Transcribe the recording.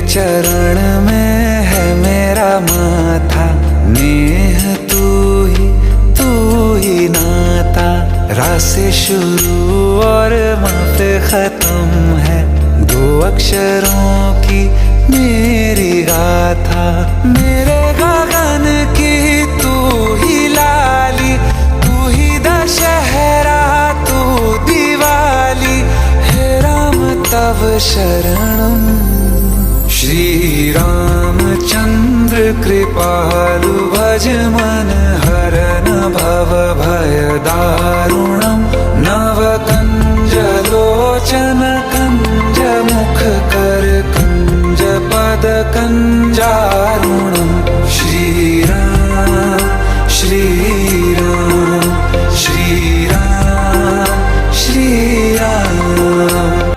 चरण में है मेरा माथा, नेह तू ही नाता। रा से शुरू और माँ पे खत्म है, दो अक्षरों की मेरी गाथा। मेरे गगन की तू ही लाली, तू ही दशहरा, तू दिवाली। हे राम तव शरणम। श्री रामचंद्र कृपालु भज मन हरन भव भय दारुणम। नव कंज लोचन कंज मुख कर कंज पद कंजा